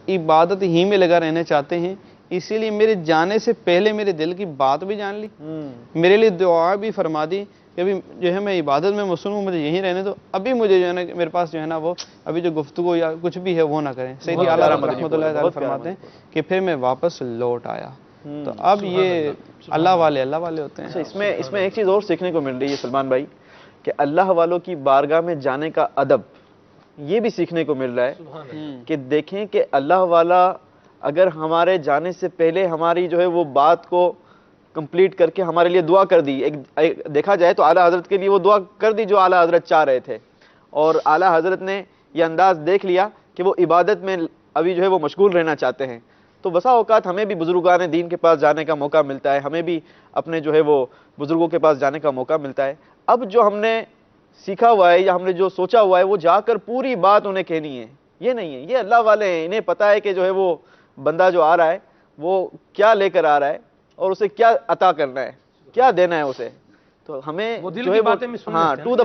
عبادت ہی میں لگا رہنا چاہتے ہیں، اسی لیے میرے جانے سے پہلے میرے دل کی بات بھی جان لی، میرے لیے دعا بھی فرما دی کہ ابھی جو ہے میں عبادت میں مصروف ہوں، مجھے یہیں رہنے دو، ابھی مجھے جو ہے نا میرے پاس جو ہے نا وہ ابھی جو گفتگو یا کچھ بھی ہے وہ نہ کریں۔ سیدی اعلیٰ رحمۃ اللہ تعالیٰ فرماتے ہیں کہ پھر میں واپس لوٹ آیا۔ تو اب یہ اللہ والے ہوتے ہیں۔ اس میں ایک چیز اور سیکھنے کو مل رہی ہے سلمان بھائی، کہ اللہ والوں کی بارگاہ میں جانے کا ادب، یہ بھی سیکھنے کو مل رہا ہے کہ دیکھیں کہ اللہ والا اگر ہمارے جانے سے پہلے ہماری جو ہے وہ بات کو کمپلیٹ کر کے ہمارے لیے دعا کر دی، دیکھا جائے تو اعلیٰ حضرت کے لیے وہ دعا کر دی جو اعلیٰ حضرت چاہ رہے تھے، اور اعلیٰ حضرت نے یہ انداز دیکھ لیا کہ وہ عبادت میں ابھی جو ہے وہ مشغول رہنا چاہتے ہیں۔ تو بسا اوقات ہمیں بھی بزرگان دین کے پاس جانے کا موقع ملتا ہے، ہمیں بھی اپنے جو ہے وہ بزرگوں کے پاس جانے کا موقع ملتا ہے۔ اب جو ہم نے سیکھا ہوا ہے یا ہم نے جو سوچا ہوا ہے وہ جا کر پوری بات انہیں کہنی ہے، یہ نہیں ہے۔ یہ اللہ والے ہیں، انہیں پتہ ہے کہ جو ہے وہ بندہ جو آ رہا ہے وہ کیا لے کر آ رہا ہے اور اسے کیا عطا کرنا ہے، کیا دینا ہے اسے۔ تو ہمیں جو ہے ہاں ٹو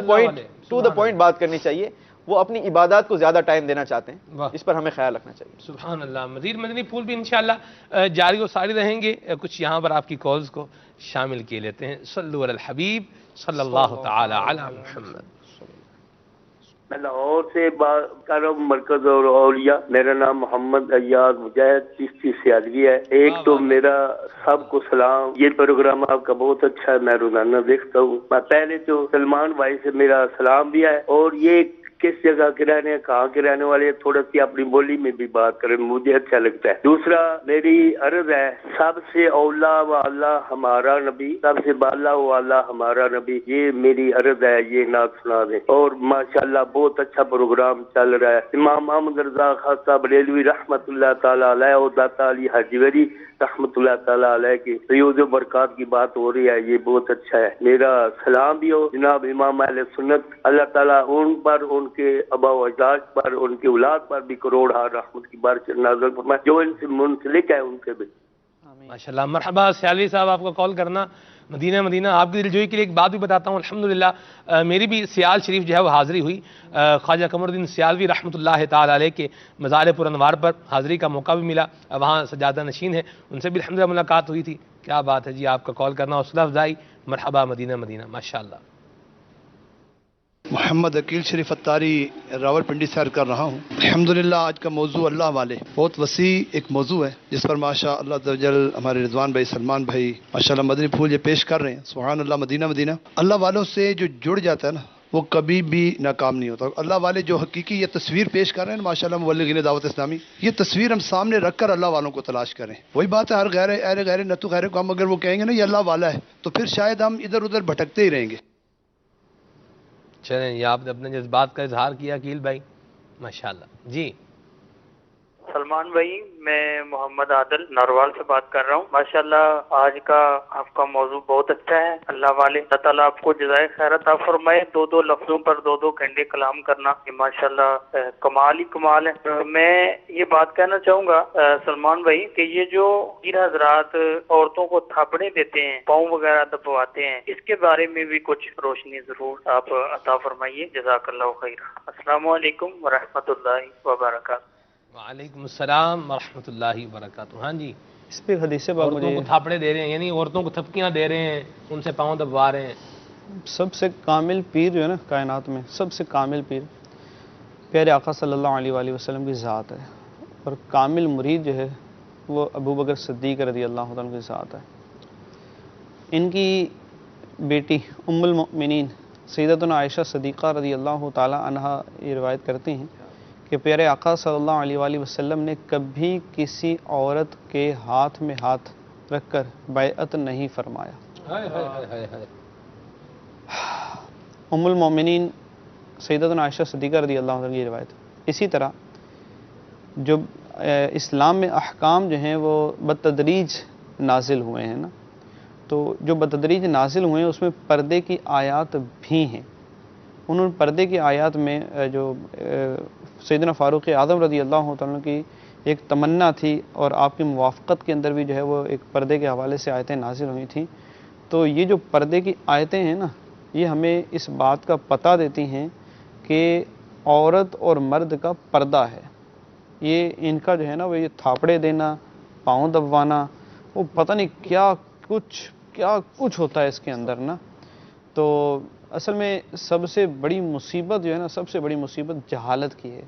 دا پوائنٹ بات کرنی چاہیے۔ وہ اپنی عبادات کو زیادہ ٹائم دینا چاہتے ہیں، اس پر ہمیں خیال رکھنا چاہیے۔ سبحان اللہ۔ مزید مدنی پھول بھی انشاءاللہ جاری و ساری رہیں گے، کچھ یہاں پر آپ کی کالز کو شامل کیے لیتے ہیں۔ صلو علی الحبیب صلی اللہ تعالی علی محمد۔ میں لاہور سے بات کر رہا ہوں، مرکز اور اولیاء۔ میرا نام محمد ایاز مجاہد چشتی سیالوی ہے۔ ایک تو میرا سب کو سلام، یہ پروگرام آپ کا بہت اچھا ہے، میں روزانہ دیکھتا ہوں۔ میں پہلے تو سلمان بھائی سے میرا سلام بھی ہے، اور یہ کس جگہ کے رہنے ہیں، کہاں کے رہنے والے، تھوڑا سی اپنی بولی میں بھی بات کریں، مجھے اچھا لگتا ہے۔ دوسرا میری عرض ہے، سب سے اولا و اللہ ہمارا نبی، سب سے بالا و اللہ ہمارا نبی، یہ میری عرض ہے، یہ نعت سنا دیں۔ اور ماشاءاللہ بہت اچھا پروگرام چل رہا ہے۔ امام محمد رضا خان صاحب بریلوی رحمت اللہ تعالیٰ علیہ اور داتا علی حجویری رحمت اللہ تعالیٰ علیہ کی فیوز و برکات کی بات ہو رہی ہے، یہ بہت اچھا ہے۔ میرا سلام بھی ہو جناب امام اہل سنت، اللہ تعالیٰ ان پر، ان کے آبا و اجداد پر، ان کی اولاد پر بھی کروڑ ہار رحمت کی بارش نازل فرمائے، جو ان سے منسلک ہے ان سے بھی۔ ماشاءاللہ۔ مرحبا سیالوی صاحب، آپ کا کال کرنا مدینہ آپ کی دلجوئی کے لیے ایک بات بھی بتاتا ہوں۔ الحمدللہ میری بھی سیال شریف جو ہے وہ حاضری ہوئی، خواجہ قمر الدین سیالوی رحمۃ اللہ تعالی علیہ کے مزار پر انوار پر حاضری کا موقع بھی ملا، وہاں سجادہ نشین ہے، ان سے بھی الحمدللہ ملاقات ہوئی تھی۔ کیا بات ہے جی، آپ کا کال کرنا حوصلہ افزائی۔ مرحبا مدینہ ماشاءاللہ۔ محمد عقیل شریف اتاری راولپنڈی سے عرض کر رہا ہوں۔ الحمدللہ آج کا موضوع اللہ والے بہت وسیع ایک موضوع ہے، جس پر ماشاء اللہ تعالی ہمارے رضوان بھائی، سلمان بھائی ماشاءاللہ مدنی پھول یہ پیش کر رہے ہیں۔ سبحان اللہ۔ مدینہ اللہ والوں سے جو جڑ جاتا ہے نا وہ کبھی بھی ناکام نہیں ہوتا۔ اللہ والے جو حقیقی یہ تصویر پیش کر رہے ہیں ماشاءاللہ مبلغین دعوت اسلامی، یہ تصویر ہم سامنے رکھ کر اللہ والوں کو تلاش کریں۔ وہی بات ہے، ہر غیر نتو غیر کو ہم اگر وہ کہیں گے نا یہ اللہ والا ہے تو پھر شاید ہم ادھر ادھر بھٹکتے ہی رہیں گے۔ چلیں، یہ آپ نے اپنے جذبات کا اظہار کیا عقیل بھائی، ماشاءاللہ۔ جی سلمان بھائی، میں محمد عادل ناروال سے بات کر رہا ہوں۔ ماشاءاللہ آج کا آپ کا موضوع بہت اچھا ہے، اللہ والے، اللہ تعالیٰ آپ کو جزائے خیر عطا فرمائے۔ دو لفظوں پر دو گھنٹے کلام کرنا یہ ماشاءاللہ کمال ہی کمال ہے۔ میں یہ بات کہنا چاہوں گا سلمان بھائی کہ یہ جو پیر حضرات عورتوں کو تھاپڑے دیتے ہیں، پاؤں وغیرہ دبواتے ہیں، اس کے بارے میں بھی کچھ روشنی ضرور آپ عطا فرمائیے، جزاک اللہ خیر۔ السلام علیکم ورحمۃ اللہ وبرکاتہ۔ وعلیکم السلام ورحمۃ اللہ وبرکاتہ۔ ہاں جی، اس پہ حدیث پاک عورتوں کو تھاپڑے دے رہے ہیں، یعنی عورتوں کو تھپکیاں دے رہے ہیں، ان سے پاؤں دبوا رہے ہیں۔ سب سے کامل پیر جو ہے نا کائنات میں، سب سے کامل پیر پیارے آقا صلی اللہ علیہ وآلہ وسلم کی ذات ہے، اور کامل مرید جو ہے وہ ابو بکر صدیق رضی اللہ عنہ کی ذات ہے۔ ان کی بیٹی ام المؤمنین سیدتنا عائشہ صدیقہ رضی اللہ تعالی عنہا یہ روایت کرتی ہیں کہ پیارے آقا صلی اللہ علیہ وآلہ وسلم نے کبھی کسی عورت کے ہاتھ میں ہاتھ رکھ کر بیعت نہیں فرمایا۔ ام المومنین سیدتنا عائشہ صدیقہ رضی اللہ عنہ کی روایت۔ اسی طرح جو اسلام میں احکام جو ہیں وہ بتدریج نازل ہوئے ہیں نا، تو جو بتدریج نازل ہوئے ہیں اس میں پردے کی آیات بھی ہیں۔ انہوں پردے کی آیات میں جو سیدنا فاروق اعظم رضی اللہ عنہ کی ایک تمنا تھی، اور آپ کی موافقت کے اندر بھی جو ہے وہ ایک پردے کے حوالے سے آیتیں نازل ہوئی تھیں۔ تو یہ جو پردے کی آیتیں ہیں نا، یہ ہمیں اس بات کا پتہ دیتی ہیں کہ عورت اور مرد کا پردہ ہے، یہ ان کا جو ہے نا وہ یہ تھاپڑے دینا، پاؤں دبوانا، وہ پتہ نہیں کیا کچھ ہوتا ہے اس کے اندر نا. تو اصل میں سب سے بڑی مصیبت جو ہے نا، سب سے بڑی مصیبت جہالت کی ہے.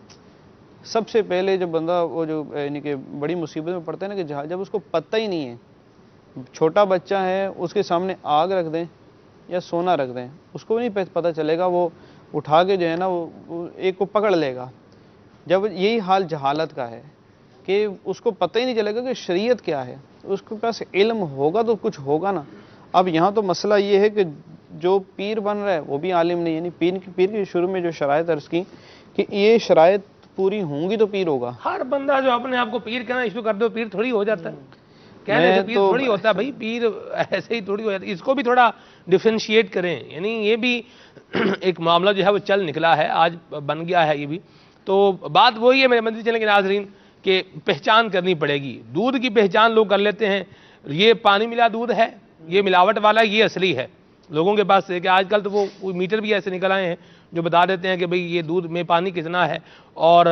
سب سے پہلے جو بندہ وہ جو یعنی کہ بڑی مصیبت میں پڑتا ہے نا کہ جب اس کو پتہ ہی نہیں ہے، چھوٹا بچہ ہے اس کے سامنے آگ رکھ دیں یا سونا رکھ دیں، اس کو نہیں پتہ چلے گا، وہ اٹھا کے جو ہے نا وہ ایک کو پکڑ لے گا. جب یہی حال جہالت کا ہے کہ اس کو پتہ ہی نہیں چلے گا کہ شریعت کیا ہے، اس کے پاس علم ہوگا تو کچھ ہوگا نا. اب یہاں تو مسئلہ یہ ہے کہ جو پیر بن رہا ہے وہ بھی عالم نہیں، یعنی پیر کی شروع میں جو شرائط عرض کی کہ یہ شرائط پوری ہوں گی تو پیر ہوگا. ہر بندہ جو اپنے آپ کو پیر کہنا شروع کر دو پیر تھوڑی ہو جاتا ہے، کہنے سے پیر تھوڑی ہوتا ہے بھائی، پیر ایسے ہی تھوڑی ہو جاتا ہے. اس کو بھی تھوڑا ڈیفرینشیٹ کریں، یعنی یہ بھی ایک معاملہ جو ہے وہ چل نکلا ہے، آج بن گیا ہے یہ بھی. تو بات وہی ہے میرے مدنی چینل کے ناظرین کہ پہچان کرنی پڑے گی. دودھ کی پہچان لوگ کر لیتے ہیں، یہ پانی ملا دودھ ہے، یہ ملاوٹ والا، یہ اصلی ہے. لوگوں کے پاس کہ آج کل تو وہ میٹر بھی ایسے نکل آئے ہیں جو بتا دیتے ہیں کہ بھئی یہ دودھ میں پانی کتنا ہے اور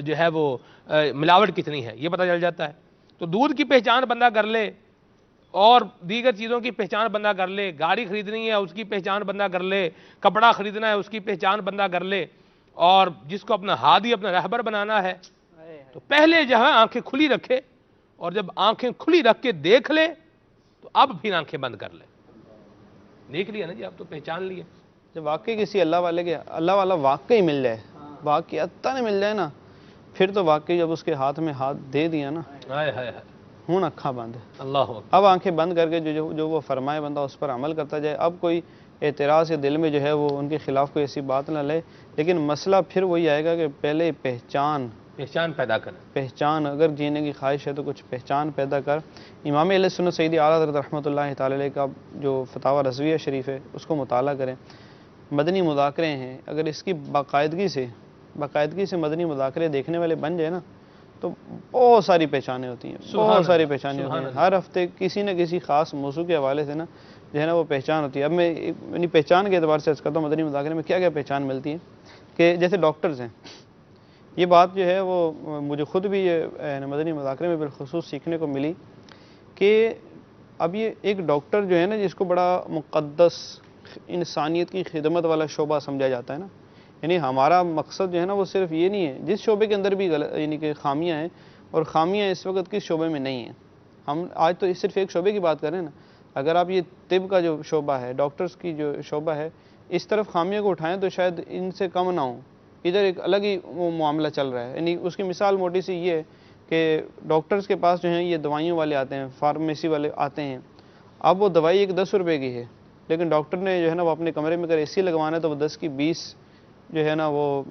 جو ہے وہ ملاوٹ کتنی ہے، یہ پتہ چل جاتا ہے. تو دودھ کی پہچان بندہ کر لے اور دیگر چیزوں کی پہچان بندہ کر لے، گاڑی خریدنی ہے اس کی پہچان بندہ کر لے، کپڑا خریدنا ہے اس کی پہچان بندہ کر لے، اور جس کو اپنا ہادی اپنا رہبر بنانا ہے تو پہلے جہاں آنکھیں کھلی رکھے، اور جب آنکھیں کھلی رکھ کے دیکھ لے تو اب پھر آنکھیں بند کر لے. دیکھ لیا نا جی، اب تو پہچان لیا. جب واقعی کسی اللہ والے کے اللہ والا واقعی مل جائے، واقعی نہیں مل جائے نا، پھر تو واقعی جب اس کے ہاتھ میں ہاتھ دے دیا نا، ہائے ہائے ہائے، ہوں اکھاں بند ہے. اللہ اکبر. اب آنکھیں بند کر کے جو وہ فرمائے بندہ اس پر عمل کرتا جائے. اب کوئی اعتراض یا دل میں جو ہے وہ ان کے خلاف کوئی ایسی بات نہ لے، لیکن مسئلہ پھر وہی آئے گا کہ پہلے پہچان پیدا کریں. پہچان اگر جینے کی خواہش ہے تو کچھ پہچان پیدا کر. امام اہل سنت سیدی اعلیٰ حضرت رحمۃ اللہ تعالی علیہ کا جو فتاوی رضویہ شریف ہے اس کو مطالعہ کریں. مدنی مذاکرے ہیں، اگر اس کی باقاعدگی سے مدنی مذاکرے دیکھنے والے بن جائے نا تو بہت ساری پہچانیں ہوتی ہیں، بہت ساری پہچانیں ہوتی ہیں. ہر ہفتے کسی نہ کسی خاص موضوع کے حوالے سے نا جو ہے نا وہ پہچان ہوتی ہے. اب میں یعنی پہچان کے اعتبار سے عرض کرتا ہوں مدنی مذاکرے میں کیا پہچان ملتی ہے کہ جیسے ڈاکٹرز ہیں، یہ بات جو ہے وہ مجھے خود بھی یہ مدنی مذاکرے میں بالخصوص سیکھنے کو ملی کہ اب یہ ایک ڈاکٹر جو ہے نا جس کو بڑا مقدس انسانیت کی خدمت والا شعبہ سمجھا جاتا ہے نا، یعنی ہمارا مقصد جو ہے نا وہ صرف یہ نہیں ہے، جس شعبے کے اندر بھی یعنی کہ خامیاں ہیں، اور خامیاں اس وقت کس شعبے میں نہیں ہیں. ہم آج تو صرف ایک شعبے کی بات کر رہے ہیں نا. اگر آپ یہ طب کا جو شعبہ ہے، ڈاکٹرز کی جو شعبہ ہے، اس طرف خامیوں کو اٹھائیں تو شاید ان سے کم نہ ہوں. ادھر ایک الگ ہی وہ معاملہ چل رہا ہے. یعنی اس کی مثال موٹی سی یہ ہے کہ ڈاکٹرز کے پاس جو ہیں یہ دوائیوں والے آتے ہیں، فارمیسی والے آتے ہیں. اب وہ دوائی ایک 10 روپے کی ہے، لیکن ڈاکٹر نے جو ہے نا وہ اپنے کمرے میں اگر اے سی لگوانا ہے تو وہ 10 کی 20 جو ہے نا وہ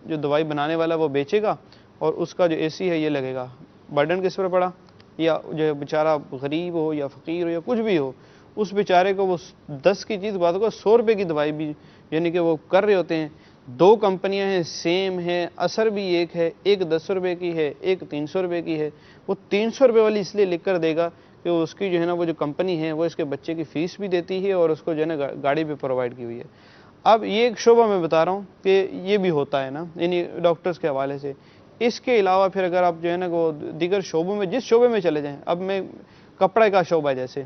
جو دوائی بنانے والا وہ بیچے گا، اور اس کا جو اے سی ہے یہ لگے گا. برڈن کس پر پڑا؟ یا جو بیچارہ غریب ہو یا فقیر ہو یا کچھ بھی ہو، اس بیچارے کو وہ 10 کی چیز بات ہوگا 100 روپے کی دوائی بھی یعنی کہ وہ کر رہے ہوتے ہیں. 2 کمپنیاں ہیں، سیم ہے، اثر بھی ایک ہے، ایک 10 روپے کی ہے، ایک 300 روپے کی ہے. وہ 300 روپے والی اس لیے لکھ کر دے گا کہ اس کی جو ہے نا وہ جو کمپنی ہے وہ اس کے بچے کی فیس بھی دیتی ہے اور اس کو جو ہے نا گاڑی بھی پرووائڈ کی ہوئی ہے. اب یہ ایک شعبہ میں بتا رہا ہوں کہ یہ بھی ہوتا ہے نا، یعنی ڈاکٹرز کے حوالے سے. اس کے علاوہ پھر اگر آپ جو ہے نا وہ دیگر شعبوں میں جس شعبے میں چلے جائیں، اب میں کپڑے کا شعبہ ہے جیسے،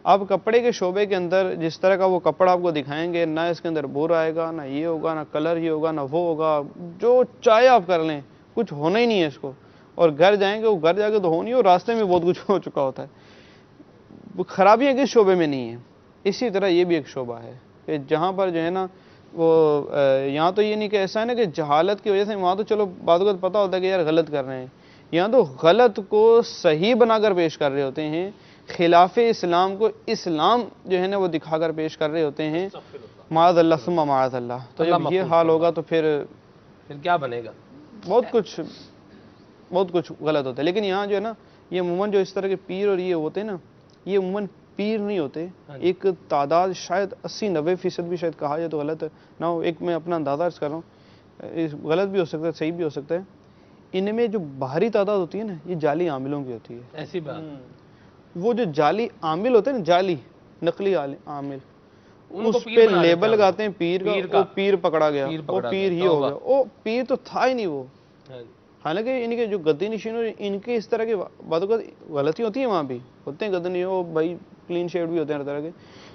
اب کپڑے کے شعبے کے اندر جس طرح کا وہ کپڑا آپ کو دکھائیں گے، نہ اس کے اندر بور آئے گا، نہ یہ ہوگا، نہ کلر یہ ہوگا، نہ وہ ہوگا، جو چاہے آپ کر لیں کچھ ہونا ہی نہیں ہے اس کو. اور گھر جائیں گے، وہ گھر جا کے تو ہونی اور راستے میں بہت کچھ ہو چکا ہوتا ہے. خرابیاں کس شعبے میں نہیں ہیں. اسی طرح یہ بھی ایک شعبہ ہے کہ جہاں پر جو ہے نا وہ یہاں تو یہ نہیں کہ ایسا ہے نا کہ جہالت کی وجہ سے وہاں تو چلو بعض اوقات پتہ ہوتا ہے کہ یار غلط کر رہے ہیں، یہاں تو غلط کو صحیح بنا کر پیش کر رہے ہوتے ہیں، خلاف اسلام کو اسلام جو ہے نا وہ دکھا کر پیش کر رہے ہوتے ہیں. معاذ اللہ ثم معاذ اللہ. تو جب یہ حال ہوگا تو پھر کیا بنے گا؟ بہت کچھ غلط ہوتا ہے. لیکن یہاں جو ہے نا یہ عموماً جو اس طرح کے پیر اور یہ ہوتے ہیں نا، یہ عموماً پیر نہیں ہوتے. ایک تعداد شاید 80-90% بھی شاید کہا جائے تو غلط نہ ہو، ایک میں اپنا اندازہ عرض کر رہا ہوں، غلط بھی ہو سکتا ہے صحیح بھی ہو سکتا ہے. ان میں جو باہری تعداد ہوتی ہے نا یہ جعلی عاملوں کی ہوتی ہے. ایسی بات. وہ جو جعلی عامل ہوتے ہیں نا، جعلی نقلی عامل، اس پہ لیبل لگاتے ہیں پیر کا، وہ پیر پکڑا گیا، وہ پیر ہی ہو گیا، وہ پیر تو تھا ہی نہیں. وہ حالانکہ ان کے جو گدی نشین ان کے اس طرح کی باتوں کا غلطی ہوتی ہے، وہاں بھی ہوتے ہیں گدی وہ بھائی کلین شیڈ بھی ہوتے ہیں ہر طرح کے،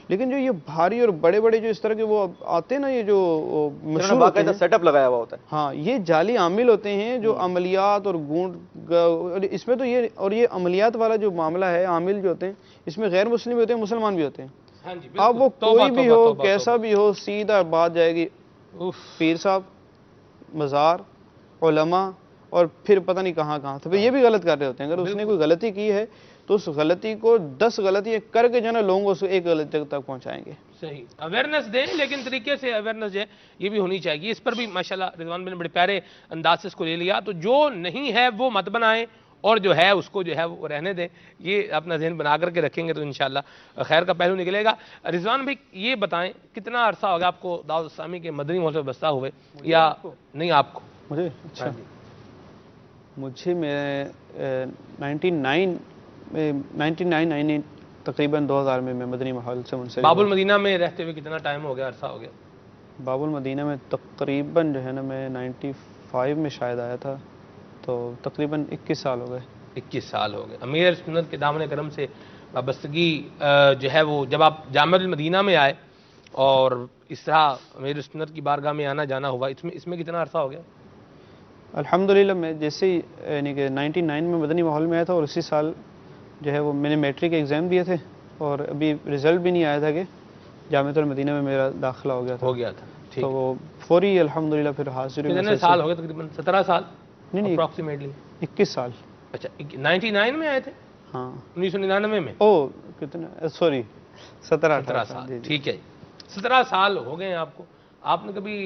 لیکن جو یہ بھاری اور بڑے بڑے جو اس طرح کے وہ آتے ہیں نا، یہ جو مشہور باقاعدہ سیٹ اپ لگایا ہوا ہوتا ہے. ہاں یہ جعلی عامل ہوتے ہیں جو عملیات اور گونڈ اس میں تو یہ، اور یہ عملیات والا جو معاملہ ہے، عامل جو ہوتے ہیں اس میں غیر مسلم بھی ہوتے ہیں، مسلمان بھی ہوتے ہیں. ہاں جی، اب وہ کوئی بھی ہو، کیسا بھی ہو، سیدھا بات جائے گی پیر صاحب، مزار، علماء، اور پھر پتہ نہیں کہاں کہاں. تو پھر یہ بھی غلط کر رہے ہوتے ہیں. اگر اس نے کوئی غلطی کی ہے تو اس غلطی کو 10 غلطی کر کے جو ہے نا لوگوں کو اس ایک غلطی تک پہنچائیں گے. صحیح اویئرنیس دیں، لیکن طریقے سے اویئرنیس جو ہے یہ بھی ہونی چاہیے. اس پر بھی ماشاءاللہ رضوان بھائی نے بڑے پیارے انداز سے اس کو لے لیا. تو جو نہیں ہے وہ مت بنائیں، اور جو ہے اس کو جو ہے وہ رہنے دیں. یہ اپنا ذہن بنا کر کے رکھیں گے تو انشاءاللہ خیر کا پہلو نکلے گا. رضوان بھائی یہ بتائیں کتنا عرصہ ہوگا آپ کو دعوت اسلامی کے مدنی ماحول میں بستہ ہوئے، یا نہیں آپ کو؟ مجھے اچھا مجھے میں 99 تقریباً 2000 میں مدنی ماحول سے منسلک. باب المدینہ میں رہتے ہوئے کتنا ٹائم ہو گیا، عرصہ ہو گیا؟ باب المدینہ میں تقریباً جو ہے نا میں 95 میں شاید آیا تھا، تو تقریباً 21 سال ہو گئے. 21 سال ہو گئے. امیر سنت کے دامن کرم سے وابستگی جو ہے وہ جب آپ جامع المدینہ میں آئے اور اس طرح امیر سنت کی بارگاہ میں آنا جانا ہوا، اس میں کتنا عرصہ ہو گیا؟ الحمدللہ میں جیسے ہی یعنی کہ 99 میں مدنی ماحول میں آیا تھا، اور اسی سال جو ہے وہ میں نے میٹرک کے ایگزام دیے تھے، اور ابھی رزلٹ بھی نہیں آیا تھا کہ جامعۃ المدینہ میں میرا داخلہ ہو گیا تھا. تو وہ فوری الحمدللہ پھر حاضر. کتنے سال ہو گئے؟ تقریباً 17 سال نہیں اپروکسیمیٹلی 21 سال. اچھا 99 میں آئے تھے؟ ہاں 1999 میں. او کتنا سوری 17 سال. ٹھیک ہے 17 سال ہو گئے ہیں آپ کو. آپ نے کبھی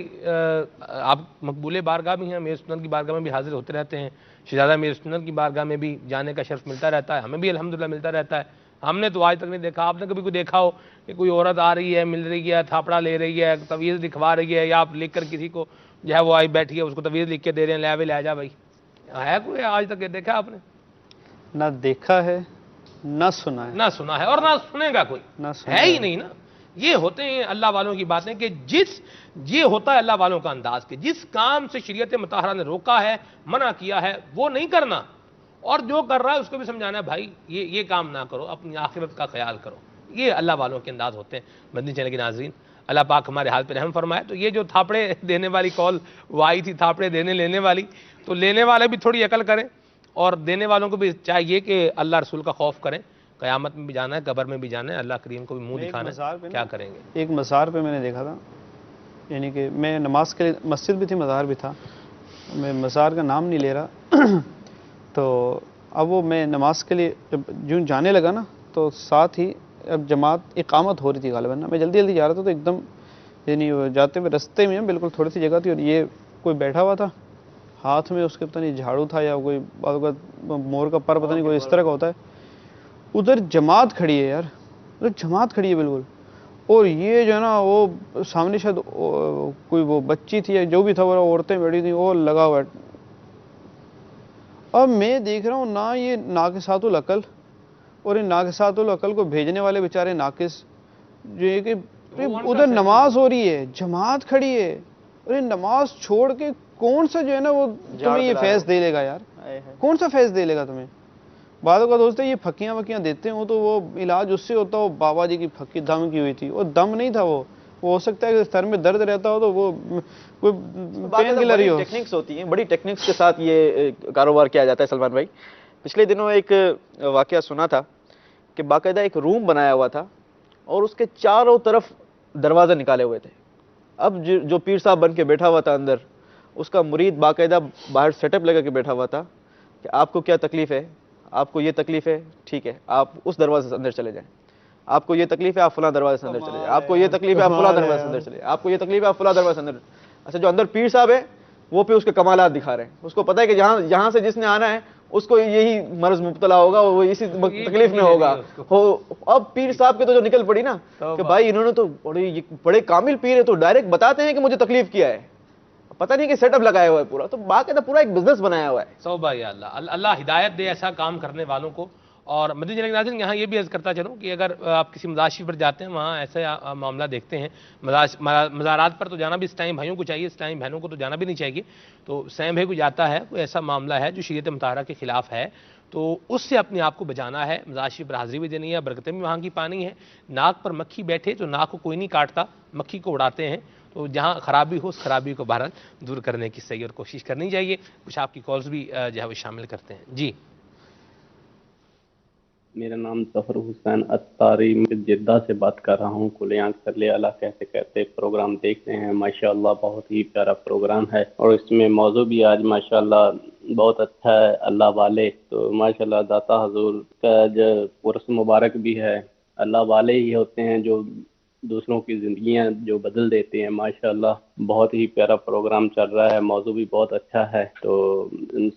آپ مقبول بارگاہ بھی ہیں، امیر سنت کی بارگاہ میں بھی حاضر ہوتے رہتے ہیں، شہزادہ امیر سنت کی بارگاہ میں بھی جانے کا شرف ملتا رہتا ہے، ہمیں بھی الحمدللہ ملتا رہتا ہے. ہم نے تو آج تک نہیں دیکھا. آپ نے کبھی کوئی دیکھا ہو کہ کوئی عورت آ رہی ہے، مل رہی ہے، تھاپڑا لے رہی ہے، تویز لکھوا رہی ہے، یا آپ لکھ کر کسی کو جو ہے وہ آئی بیٹھی ہے اس کو تویز لکھ کے دے رہے ہیں، لے جا بھائی؟ ہے کوئی آج تک دیکھا آپ نے؟ نہ دیکھا ہے نہ سنا ہے اور نہ سنے گا کوئی. ہے ہی نہیں نا. یہ ہوتے ہیں اللہ والوں کی باتیں کہ یہ ہوتا ہے اللہ والوں کا انداز کہ جس کام سے شریعت مطہرہ نے روکا ہے، منع کیا ہے، وہ نہیں کرنا، اور جو کر رہا ہے اس کو بھی سمجھانا ہے بھائی یہ کام نہ کرو، اپنی آخرت کا خیال کرو. یہ اللہ والوں کے انداز ہوتے ہیں. مدنی چینل کے ناظرین، اللہ پاک ہمارے حال پہ رحم فرمائے. تو یہ جو تھاپڑے دینے والی کال وہ آئی تھی، تھاپڑے دینے لینے والی، تو لینے والے بھی تھوڑی عقل کریں، اور دینے والوں کو بھی چاہیے کہ اللہ رسول کا خوف کریں. قیامت میں بھی جانا ہے، قبر میں بھی جانا ہے، اللہ کریم کو بھی منہ دکھانا ہے، کیا کریں گے. ایک مزار پہ میں نے دیکھا تھا، یعنی کہ میں نماز کے لیے، مسجد بھی تھی مزار بھی تھا، میں مزار کا نام نہیں لے رہا. تو اب وہ میں نماز کے لیے جب جوں جانے لگا نا، تو ساتھ ہی اب جماعت اقامت ہو رہی تھی غالباً. میں جلدی جا رہا تھا، تو ایک دم یعنی جاتے ہوئے رستے میں بالکل تھوڑی سی جگہ تھی، اور یہ کوئی بیٹھا ہوا تھا، ہاتھ میں اس کے پتہ نہیں جھاڑو تھا یا کوئی مور کا پر پتہ نہیں کوئی اس طرح کا ہوتا ہے. ادھر جماعت کھڑی ہے یار، ادھر جماعت کھڑی ہے بالکل، اور یہ جو ہے نا وہ سامنے شاید کوئی وہ بچی تھی یا جو بھی تھا، وہ عورتیں بیٹھی تھیں، وہ لگا ہوا ہے. اب میں دیکھ رہا ہوں نا یہ ناقصات العقل، اور ان ناقصات العقل کو بھیجنے والے بیچارے ناقص، جو ہے کہ ادھر نماز ہو رہی ہے، جماعت کھڑی ہے، اور یہ نماز چھوڑ کے کون سا جو ہے نا وہ تمہیں یہ فیض دے لے گا یار، کون سا فیض دے لے گا تمہیں. بعض اوقات دوست یہ پھکیاں وکیاں دیتے ہوں تو وہ علاج اس سے ہوتا ہو. بابا جی کی پھکی دم کی ہوئی تھی، وہ دم نہیں تھا، وہ ہو سکتا ہے کہ سر میں درد رہتا ہو تو وہ کوئی پین کلر ہی ہو. ٹیکنکس ہوتی ہیں، بڑی ٹیکنکس کے ساتھ یہ کاروبار کیا جاتا ہے. سلمان بھائی پچھلے دنوں ایک واقعہ سنا تھا کہ باقاعدہ ایک روم بنایا ہوا تھا اور اس کے چاروں طرف دروازے نکالے ہوئے تھے. اب جو پیر صاحب بن کے بیٹھا ہوا تھا اندر، اس کا مرید باقاعدہ باہر سیٹ اپ لگا کے بیٹھا ہوا تھا کہ آپ کو کیا تکلیف ہے، آپ کو یہ تکلیف ہے، ٹھیک ہے آپ اس دروازے سے اندر چلے جائیں. آپ کو یہ تکلیف ہے، آپ فلاں دروازے سے اندر چلے جائیں. آپ کو یہ تکلیف ہے، آپ فلاں دروازے سے اندر چلے جائیں. آپ کو یہ تکلیف ہے، آپ فلاں دروازے سے اندر. اچھا جو اندر پیر صاحب ہے وہ پہ اس کے کمالات دکھا رہے ہیں. اس کو پتہ ہے کہ یہاں سے جس نے آنا ہے اس کو یہی مرض مبتلا ہوگا اور وہ اسی تکلیف میں ہوگا. اب پیر صاحب کے تو جو نکل پڑی نا کہ بھائی انہوں نے تو بڑے کامل پیر ہے، تو ڈائریکٹ بتاتے ہیں کہ مجھے تکلیف کیا ہے، پتہ نہیں کہ سیٹ اپ لگایا ہوا ہے پورا. تو باقاعدہ پورا ایک بزنس بنایا ہوا ہے. توبہ یا اللہ، اللہ ہدایت دے ایسا کام کرنے والوں کو. اور مدنی چینل کے ناظرین یہاں یہ بھی عرض کرتا چلوں کہ اگر آپ کسی مزار شریف پر جاتے ہیں وہاں ایسا معاملہ دیکھتے ہیں، مزارات پر تو جانا بھی اس ٹائم بھائیوں کو چاہیے، اس ٹائم بہنوں کو تو جانا بھی نہیں چاہیے، تو سیم بھائی کو جاتا ہے کوئی ایسا معاملہ ہے جو شریعت مطہرہ کے خلاف ہے تو اس سے اپنے آپ کو بچانا ہے، مزار شریف پر حاضری بھی دینی ہے، برکتیں بھی وہاں کی پانی ہے۔ ناک پر مکھی بیٹھے تو ناک کو کوئی نہیں کاٹتا، مکھی کو اڑاتے ہیں، تو جہاں خرابی ہو اس خرابی کو بہرحال دور کرنے کی صحیح اور کوشش کرنی چاہیے۔ کچھ آپ کی کالز بھی جو ہے وہ شامل کرتے ہیں۔ جی میرا نام ظفر حسین اتاری، میں جدہ سے بات کر رہا ہوں۔ کل آنکھ صلی اللہ کہتے کہتے پروگرام دیکھتے ہیں، ماشاءاللہ بہت ہی پیارا پروگرام ہے، اور اس میں موضوع بھی آج ماشاءاللہ بہت اچھا ہے، اللہ والے۔ تو ماشاءاللہ داتا حضور کا جو عرس مبارک بھی ہے، اللہ والے ہی ہوتے ہیں جو دوسروں کی زندگیاں جو بدل دیتے ہیں۔ ماشاءاللہ بہت ہی پیارا پروگرام چل رہا ہے، موضوع بھی بہت اچھا ہے۔ تو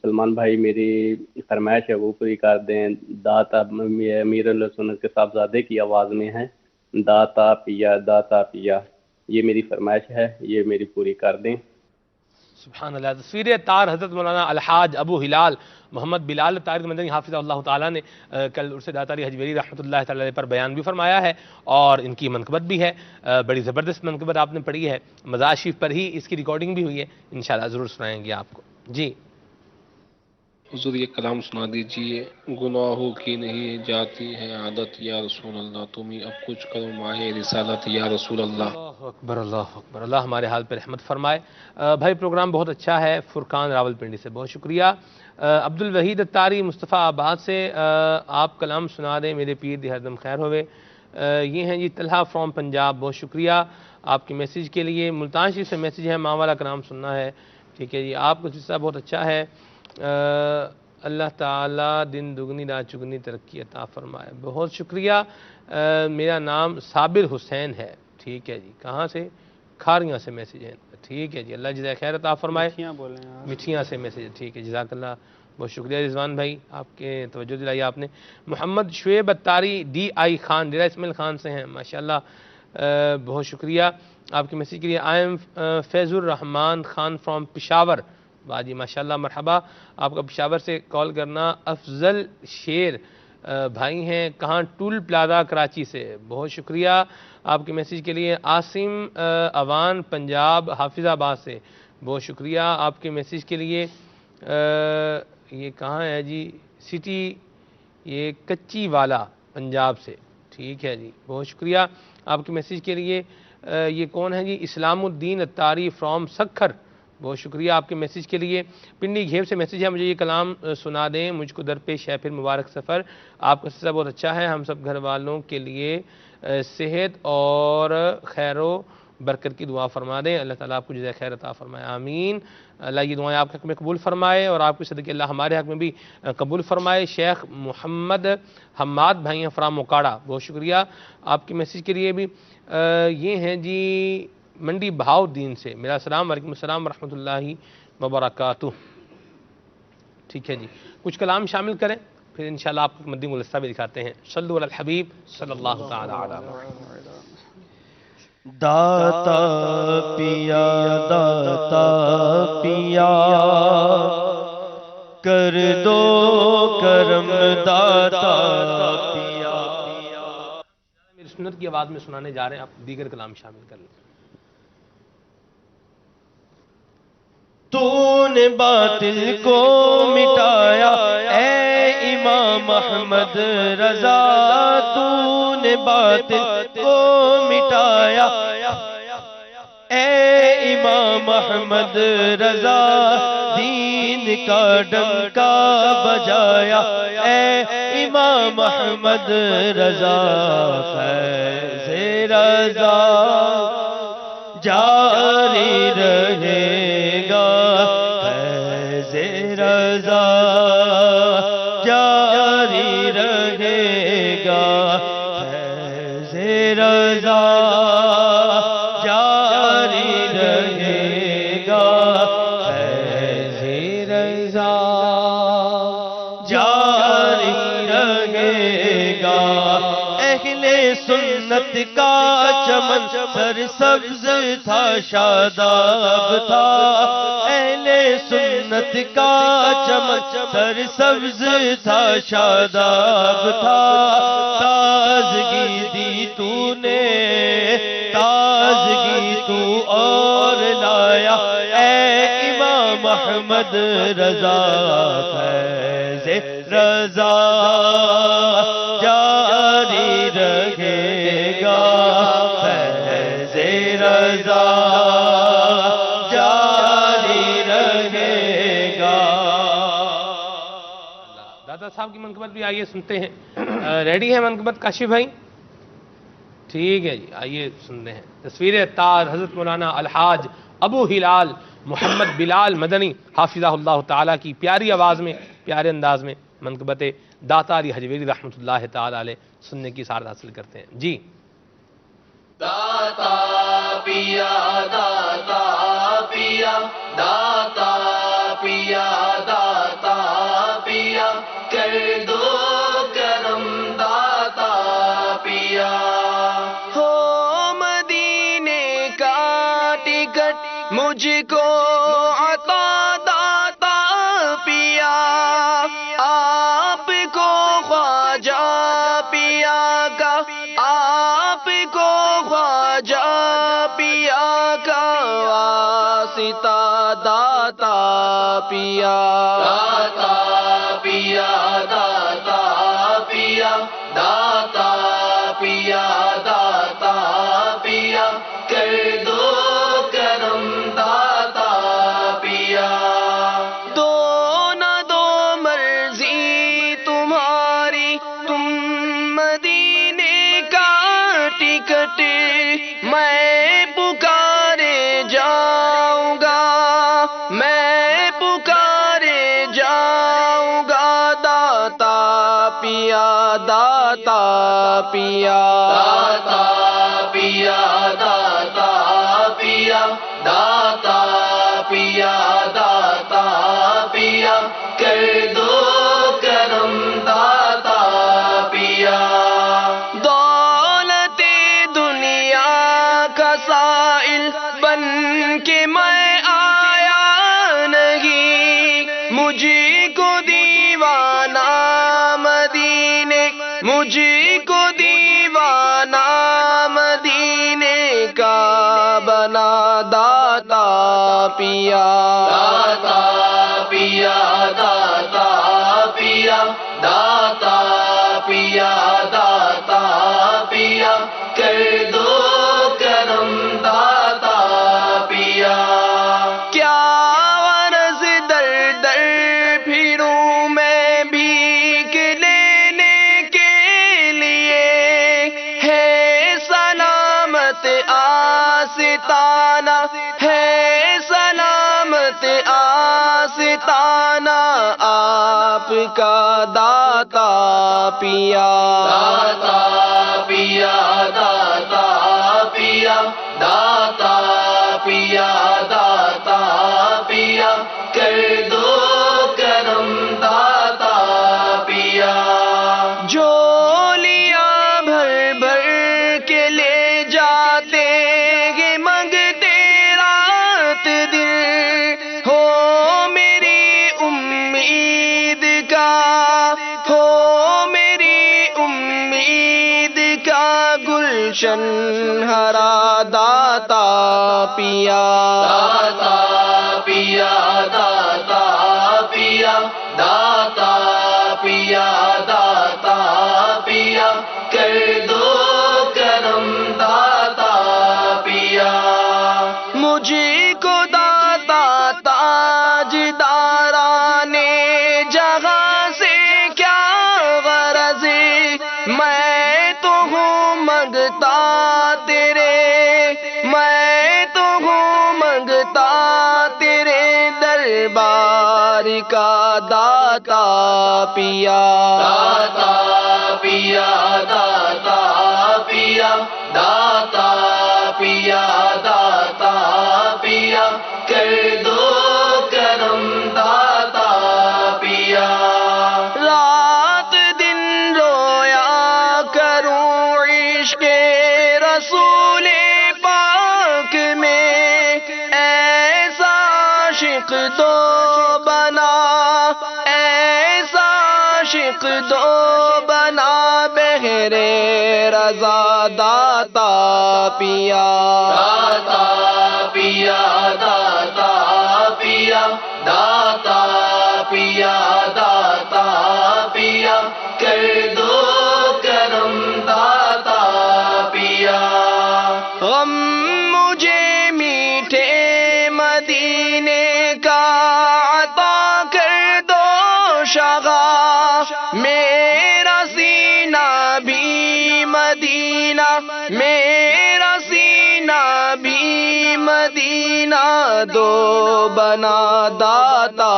سلمان بھائی میری فرمائش ہے وہ پوری کر دیں۔ داتا امیر اللہ سنت کے صاحبزادے کی آواز میں ہے، داتا پیا، یہ میری فرمائش ہے، یہ میری پوری کر دیں۔ سبحان اللہ۔ تصویر تار حضرت مولانا الحاج ابو ہلال محمد بلال اتاری مدنی حافظ اللہ تعالیٰ نے کل عرس داتاری حجویری رحمۃ اللہ تعالیٰ پر بیان بھی فرمایا ہے، اور ان کی منقبت بھی ہے، بڑی زبردست منقبت آپ نے پڑھی ہے، مزار شریف پر ہی اس کی ریکارڈنگ بھی ہوئی ہے، انشاءاللہ ضرور سنائیں گے آپ کو۔ جی حضور یہ کلام سنا دیجئے۔ گناہوں کی نہیں جاتی ہے عادت یا رسول اللہ، تمہیں اب کچھ کرو ماہ رسالت یا رسول اللہ۔ اللہ اکبر، اللہ اکبر، اللہ ہمارے حال پہ رحمت فرمائے۔ بھائی پروگرام بہت اچھا ہے، فرقان راول پنڈی سے بہت شکریہ۔ عبد الوحید اتاری مصطفیٰ آباد سے آپ کلام سنا دیں میرے پیر دی ہردم خیر ہوئے۔ یہ ہیں جی طلحہ فرام پنجاب، بہت شکریہ آپ کے میسیج کے لیے۔ ملتان شریف سے میسیج ہے، ماں والا کلام سننا ہے، ٹھیک ہے جی، آپ کا سلسلہ بہت اچھا ہے، اللہ تعالیٰ دن دگنی رات چگنی ترقی عطا فرمائے، بہت شکریہ۔ میرا نام صابر حسین ہے، ٹھیک ہے جی، کہاں سے؟ کھاریاں سے میسیج ہے، ٹھیک ہے جی، اللہ جزائے خیر عطا فرمائے۔ مٹھیاں سے میسیج، ٹھیک ہے، جزاک اللہ، بہت شکریہ رضوان بھائی، آپ کے توجہ دلائی آپ نے۔ محمد شعیب اتاری ڈی آئی خان، ڈیرہ اسماعیل خان سے ہیں، ماشاءاللہ بہت شکریہ آپ کے میسیج کے لیے۔ I am Faiz ur Rahman Khan from Peshawar, واہ جی ماشاءاللہ، مرحبا، آپ کا پشاور سے کال کرنا۔ افضل شیر بھائی ہیں، کہاں؟ ٹول پلازا کراچی سے، بہت شکریہ آپ کے میسیج کے لیے۔ عاصم اوان پنجاب حافظ آباد سے، بہت شکریہ آپ کے میسیج کے لیے۔ یہ کہاں ہے جی؟ سٹی، یہ کچی والا پنجاب سے، ٹھیک ہے جی، بہت شکریہ آپ کے میسیج کے لیے۔ یہ کون ہے جی؟ اسلام الدین اتاری فرام سکھر، بہت شکریہ آپ کے میسیج کے لیے۔ پنڈی گھیب سے میسیج ہے، مجھے یہ کلام سنا دیں، مجھ کو درپیش ہے پھر مبارک سفر، آپ کا سلسلہ بہت اچھا ہے، ہم سب گھر والوں کے لیے صحت اور خیر و برکت کی دعا فرما دیں، اللہ تعالیٰ آپ کو جزائے خیر عطا فرمائے، آمین۔ اللہ یہ دعائیں آپ کے حق میں قبول فرمائے اور آپ کے صدقے اللہ ہمارے حق میں بھی قبول فرمائے۔ شیخ محمد حماد بھائی ہیں فرام موکاڑا، بہت شکریہ آپ کے میسیج کے لیے بھی۔ یہ ہیں جی منڈی بہاؤ دین سے، میرا سلام، وعلیکم السلام ورحمۃ اللہ وبرکاتہ، ٹھیک ہے جی، کچھ کلام شامل کریں پھر انشاءاللہ آپ کو مدنی گلدستہ بھی دکھاتے ہیں۔ صلو علی الحبیب صلی اللہ تعالی علیہ وسلم۔ داتا پیا کر دو کرم داتا پیا۔ میری سنت کی آواز میں سنانے جا رہے ہیں، آپ دیگر کلام شامل کر لیں۔ تو نے باطل کو مٹایا اے امام احمد رضا، تو نے باطل کو مٹایا اے امام احمد رضا، دین کا ڈنکا بجایا اے امام احمد رضا، فیض رضا جاری رہے گا، فیض رضا جاری رہے گا، فیض رضا جاری رہے گا، فیض رضا جاری رہے گا۔ اہل سنت سنت کا چمن سر سبز تھا شاداب تھا، اہل سنت کا چمن سر سبز تھا شاداب تھا، تازگی دی تو نے تازگی تو اور لایا اے امام احمد رضا، فیض رضا جاری رہے گا، فیض رضا جاری رہے گا۔ دادا صاحب کی منقبت بھی آئیے سنتے ہیں، ریڈی ہے منقبت کاشف بھائی؟ ٹھیک ہے جی، آئیے سنتے ہیں۔ تصویر تار حضرت مولانا الحاج ابو ہلال محمد بلال مدنی حافظہ اللہ تعالیٰ کی پیاری آواز میں، پیارے انداز میں منقبت داتا علی حجویری رحمۃ اللہ تعالیٰ علیہ سننے کی سعادت حاصل کرتے ہیں جی۔ داتا پیا داتا پیا داتا پیا داتا پیا کر دو کرم داتا پیا، ہو مدینے کا ٹکٹ مجھ کو عطا داتا پیا، آپ کو خواجہ پیا کا، آپ کو خواجہ پیا کا واسطہ داتا پیا، داتا پیا داتا پیا داتا پیا داتا پیا کر دو کرم داتا پیا، دو نہ دو مرضی تمہاری، تم مدینے کا ٹکٹ میں پکارے جاؤں گا، میں پکارے جاؤں گا، داتا پیا داتا پیا داتا پیا داتا پیا داتا پیا داتا پیا کر دو کرم داتا پیا، دولت دنیا کا سائل بن کے میں آیا نہیں، مجھ کو دیوانہ مدینے، مجھ کو دیوانہ مدینے کا بنا داتا پیا، داتا پیا داتا پیا داتا پیا داتا پیا کر دو کرم داتا پیا، کیا غرض در در پھروں میں بھیک لینے کے لیے، ہے سلامت آستانہ، ہے سلامت آستانہ آپ کا داتا پیا، داتا پیا داتا پیا داتا پیا داتا پیا کر دو کرم داتا پیا، جھولیاں بھر بھر کے لے جاتے گے منگتے رات دن، ہو میری امید کا، ہو میری امید کا گلشن ہرا داتا پیا، داتا پیا داتا پیا داتا پیا داتا پیا کر دو کرم داتا پیا، مجھ کو داتا تاج دارانے جہاں سے کیا غرض، میں تو ہوں منگتا تیرے، میں تو ہوں منگتا تیرے دربار کا داتا پیا، داتا پیا داتا پیا داتا پیا داتا پیا کر دو کرم داتا پیا، رات دن رویا کروں عشق عاشق دو بنا بہرے رضا داتا پیا داتا پیا داتا پیا داتا پیا داتا پیا کر دو کرم داتا پیا غم مجھے میٹھے مدینے کا عطا کر دو شغا میرا سینہ بھی مدینہ میرا سینہ بھی مدینہ دو بنا داتا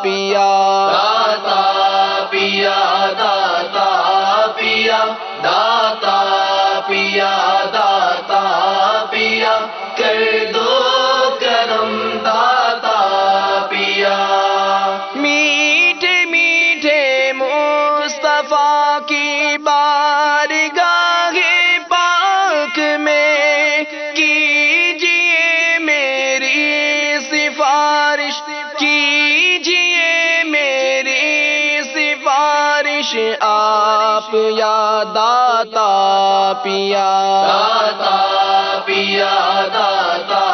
پیا داتا پیا داتا پیا داتا پیا داتا پیا کر دو کرم داتا پیا میٹھے میٹھے مصطفیٰ کی بارگاہ پاک میں کیجئے میری سفارش کیجئے میری سفارش آپ یا داتا پیا داتا پیا داتا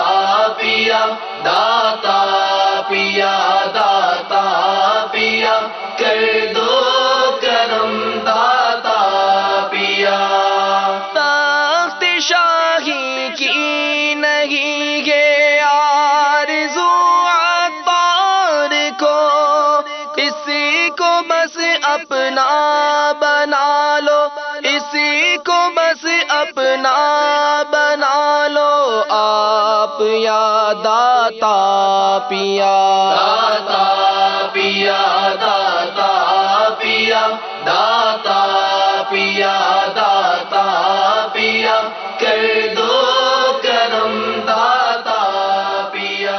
پیا داتا پیا داتا پیا کر دو کرم داتا پیا تخت شاہی کی نہیں ہے آرزو عطار کو اسی کو بس اپنا بنا لو اسی کو بس اپنا بنا لو آپ یا داتا پیا داتا پیا داتا پیا داتا پیا داتا پیا کر دو کرم داتا پیا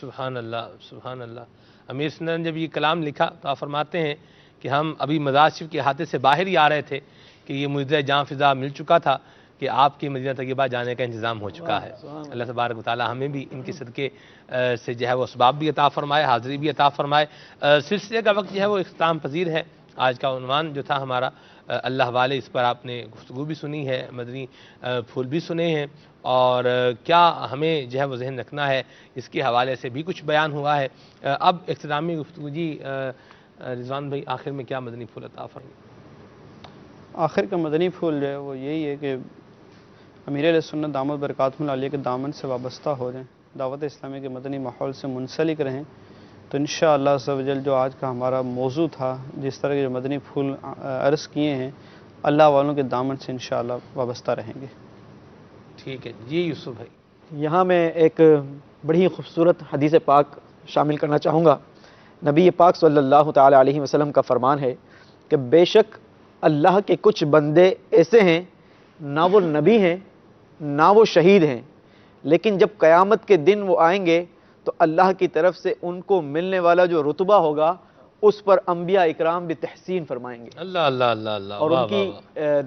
سبحان اللہ سبحان اللہ۔ امیر سنت نے جب یہ کلام لکھا تو آپ فرماتے ہیں کہ ہم ابھی مزار شریف کے احاطے سے باہر ہی آ رہے تھے کہ یہ مجدہ جاں فضا مل چکا تھا کہ آپ کی مدینہ طیبہ جانے کا انتظام ہو چکا ہے۔ اللہ تبارک و تعالی ہمیں بھی ان کے صدقے سے جو ہے وہ اسباب بھی عطا فرمائے، حاضری بھی عطا فرمائے۔ سلسلے کا وقت جو ہے وہ اختتام پذیر ہے۔ آج کا عنوان جو تھا ہمارا اللہ والے، اس پر آپ نے گفتگو بھی سنی ہے، مدنی پھول بھی سنے ہیں، اور کیا ہمیں جو ہے وہ ذہن رکھنا ہے اس کے حوالے سے بھی کچھ بیان ہوا ہے۔ اب اختتامی گفتگو جی رضوان بھائی، آخر میں کیا مدنی پھول عطا فرمائے؟ آخر کا مدنی پھول جو ہے وہ یہی ہے کہ امیر علیہ سنت دامت برکاتہم العالیہ کے دامن سے وابستہ ہو جائیں، دعوت اسلامی کے مدنی ماحول سے منسلک رہیں، تو انشاءاللہ عز و جل جو آج کا ہمارا موضوع تھا، جس طرح کے جو مدنی پھول عرض کیے ہیں، اللہ والوں کے دامن سے انشاءاللہ وابستہ رہیں گے۔ ٹھیک ہے جی یوسف بھائی۔ یہاں میں ایک بڑی ہی خوبصورت حدیث پاک شامل کرنا چاہوں گا۔ نبی پاک صلی اللہ تعالی علیہ وسلم کا فرمان ہے کہ بے شک اللہ کے کچھ بندے ایسے ہیں، نہ وہ نبی ہیں نہ وہ شہید ہیں، لیکن جب قیامت کے دن وہ آئیں گے تو اللہ کی طرف سے ان کو ملنے والا جو رتبہ ہوگا اس پر انبیاء اکرام بھی تحسین فرمائیں گے۔ اللہ اللہ اللہ اللہ۔ اور ان کی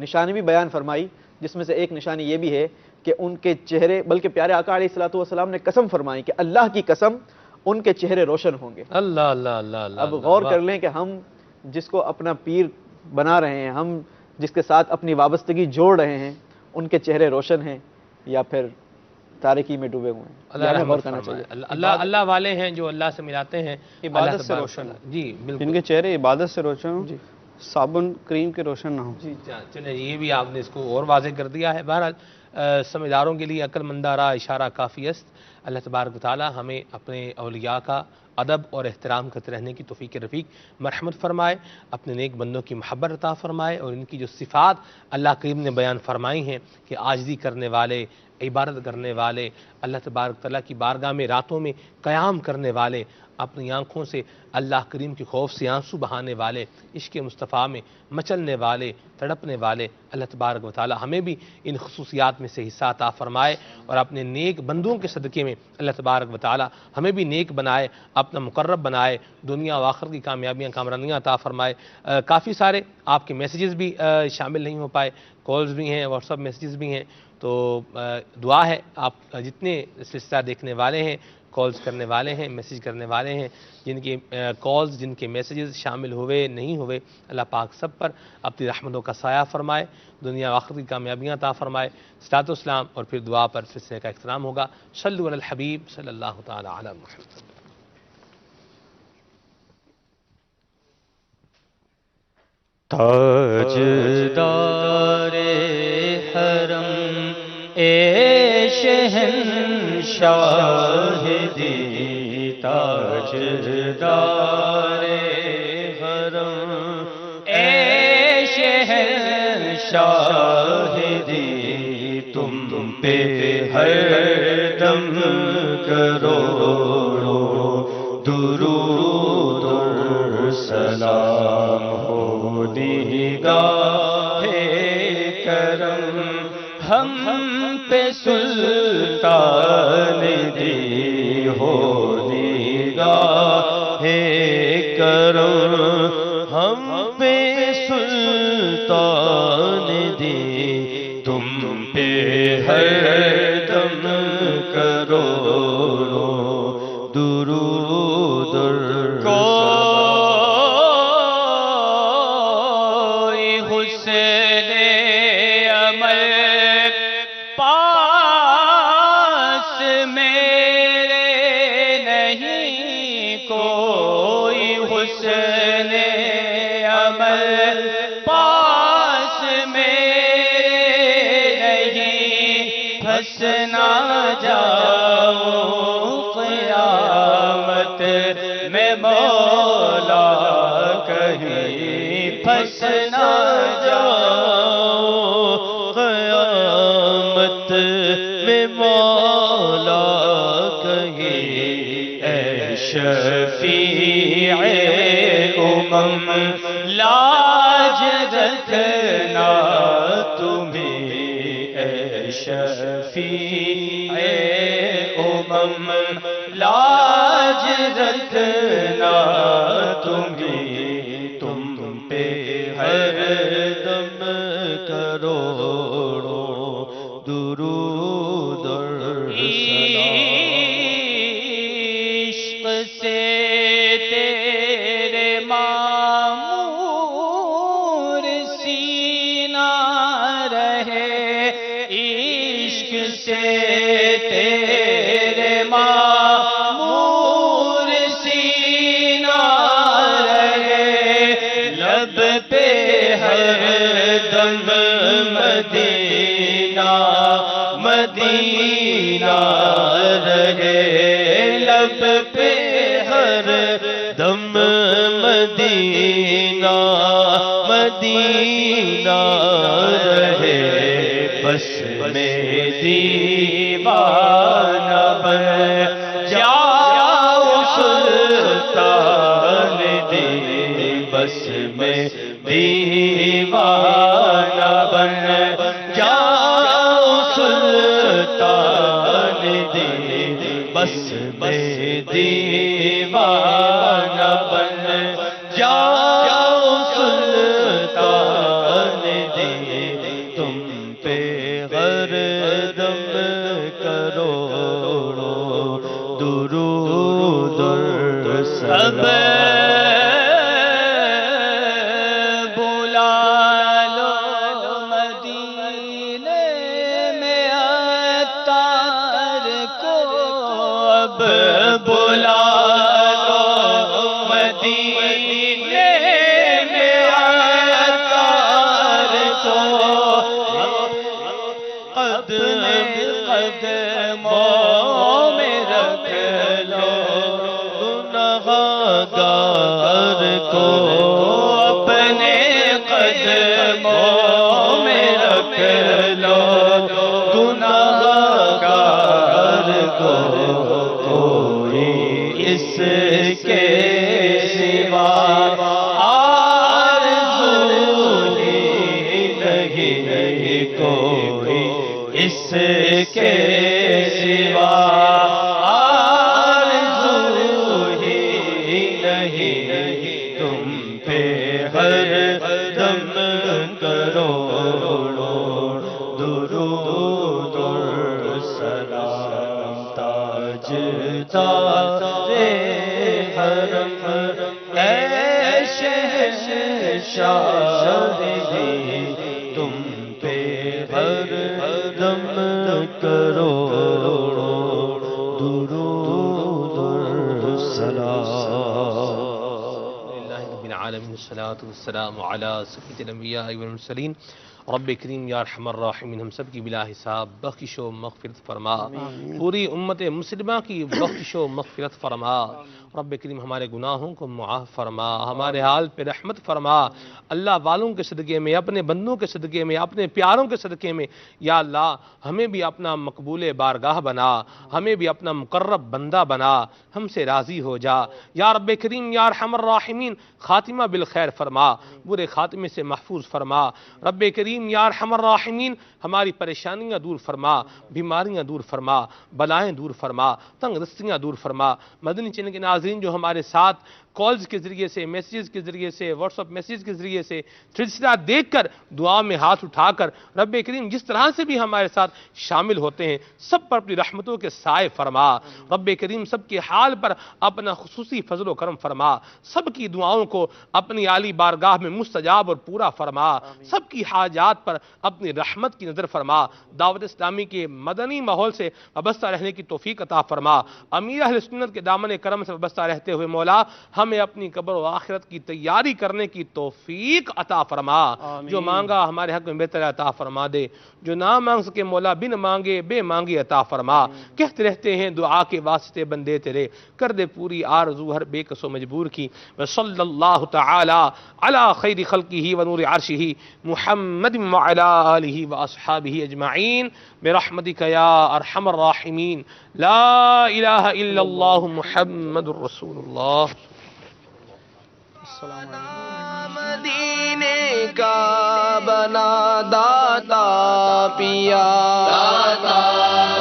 نشانی بھی بیان فرمائی، جس میں سے ایک نشانی یہ بھی ہے کہ ان کے چہرے، بلکہ پیارے آقا علیہ الصلوۃ والسلام نے قسم فرمائی کہ اللہ کی قسم ان کے چہرے روشن ہوں گے۔ اللہ اللہ اللہ اللہ۔ اب غور کر لیں کہ ہم جس کو اپنا پیر بنا رہے ہیں، ہم جس کے ساتھ اپنی وابستگی جوڑ رہے ہیں، ان کے چہرے روشن ہیں یا پھر تاریکی میں ڈوبے ہوئے ہیں۔ اللہ غور کرنا چاہیے۔ اللہ والے ہیں جو اللہ سے ملاتے ہیں، عبادت سے روشن جی بالکل، جن کے چہرے عبادت سے روشن ہوں، صابن کریم کے روشن نہ ہوں۔ جی چلیں، یہ بھی آپ نے اس کو اور واضح کر دیا ہے۔ بہرحال سمجھداروں کے لیے عقل مندارہ اشارہ کافی است۔ اللہ تبارک و تعالی ہمیں اپنے اولیاء کا ادب اور احترام کرتے رہنے کی توفیق رفیق مرحمت فرمائے، اپنے نیک بندوں کی محبت عطا فرمائے، اور ان کی جو صفات اللہ کریم نے بیان فرمائی ہیں کہ عاجزی کرنے والے، عبادت کرنے والے، اللہ تبارک تعالیٰ کی بارگاہ میں راتوں میں قیام کرنے والے، اپنی آنکھوں سے اللہ کریم کے خوف سے آنسو بہانے والے، عشق مصطفیٰ میں مچلنے والے، تڑپنے والے، اللہ تبارک و تعالیٰ ہمیں بھی ان خصوصیات میں سے حصہ عطا فرمائے، اور اپنے نیک بندوں کے صدقے میں اللہ تبارک و تعالیٰ ہمیں بھی نیک بنائے، اپنا مقرب بنائے، دنیا و آخرت کی کامیابیاں کامرانیاں عطا فرمائے۔ کافی سارے آپ کے میسیجز بھی شامل نہیں ہو پائے، کالز بھی ہیں، واٹس ایپ میسیجز بھی ہیں، تو دعا ہے آپ جتنے سلسلہ دیکھنے والے ہیں، کالز کرنے والے ہیں، میسیج کرنے والے ہیں، جن کے کالز، جن کے میسیجز شامل ہوئے نہیں ہوئے، اللہ پاک سب پر اپنی رحمتوں کا سایہ فرمائے، دنیا و آخرت کی کامیابیاں عطا فرمائے۔ صلاۃ و سلام اور پھر دعا پر سلسلے کا اختتام ہوگا۔ صلو علی الحبیب صلی اللہ تعالی علی محمد۔ تاجدار حرم اے شہنشاہ دی، تاجدار حرم اے شہنشاہ دی، تم پہ ہر دم کروڑوں درود اور سلام ہو نگاہ کرم ہم پہ سلطان دی، ہو نگاہ کرم ہم پہ سلطان دی، تم پہ ہر دم کروڑوں درود اور پھنس نہ جاؤ قیامت میں مولا کہیں، اے شفیع امم لاج رکھنا تمہیں، اے شفیع امم لاج رکھنا تمہیں، تم پہ ہر دم کروڑوں درود اور عشق سے تیرے معمور سینہ رہے، عشق سے تیرے معمور سینہ رہے، لب پہ ہر دم مدینہ مدینہ رہے، لب پہ ہر دم مدینہ مدینہ رہے، بس میں دیوانہ بن جاؤ سلطان دی، بس میں دیوانہ بن جاؤ سلطان دی، بس میں دیوانہ بن جاؤ سلطان دی، تم پہ ہر دم کروڑوں درود اور سلام۔ کروڑوں درود شاہدی تم پہ ہر دم کرو درود و سلام. للہ رب العالمین الصلاۃ والسلام علی سید الانبیاء والمرسلین. رب کریم یا ارحم الراحمین ہم سب کی بلا حساب بخشش و مغفرت فرما. پوری امت مسلمہ کی بخشش و مغفرت فرما. رب کریم ہمارے گناہوں کو معاف فرما، ہمارے حال پہ رحمت فرما. اللہ والوں کے صدقے میں، اپنے بندوں کے صدقے میں، اپنے پیاروں کے صدقے میں یا اللہ ہمیں بھی اپنا مقبول بارگاہ بنا، ہمیں بھی اپنا مقرب بندہ بنا، ہم سے راضی ہو جا یا رب کریم یا ارحم الراحمین. خاتمہ بالخیر فرما، برے خاتمے سے محفوظ فرما. رب کریم یا ارحم الراحمین ہماری پریشانیاں دور فرما، بیماریاں دور فرما، بلائیں دور فرما، تنگ دستیاں دور فرما. مدنی چینل کے ناظرین جو ہمارے ساتھ کالز کے ذریعے سے، میسیجز کے ذریعے سے، واٹس ایپ میسیج کے ذریعے سے سلسلہ دیکھ کر دعا میں ہاتھ اٹھا کر رب کریم جس طرح سے بھی ہمارے ساتھ شامل ہوتے ہیں سب پر اپنی رحمتوں کے سائے فرما. رب کریم سب کے حال پر اپنا خصوصی فضل و کرم فرما. سب کی دعاؤں کو اپنی عالی بارگاہ میں مستجاب اور پورا فرما. سب کی حاجات پر اپنی رحمت کی نظر فرما. دعوت اسلامی کے مدنی ماحول سے وابستہ رہنے کی توفیق عطا فرما. امیر اہل سنت کے دامن کرم سے وابستہ رہتے ہوئے مولا ہمیں اپنی قبر و آخرت کی تیاری کرنے کی توفیق عطا فرما. جو مانگا ہمارے حق میں بہتر عطا فرما دے، جو نہ مانگ سکے مولا بن مانگے بے مانگے عطا فرما. کہتے رہتے ہیں دعا کے واسطے بندے تیرے، کر دے پوری آرزو ہر بے کس و مجبور کی. وصلی اللہ تعالی علی خیر خلقہ و نور عرشہ محمد وعلی آلہ واصحابہ اجمعین برحمتک یا ارحم الراحمین. لا الہ الا اللہ محمد رسول اللہ. مدینے کا بنا داتا پیا، داتا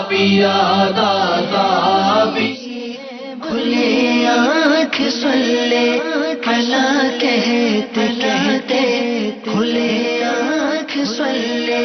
پیا، داتا پیا. کھلے آنکھ سن لے کلا کہتے کہتے، کھلے آنکھ سن لے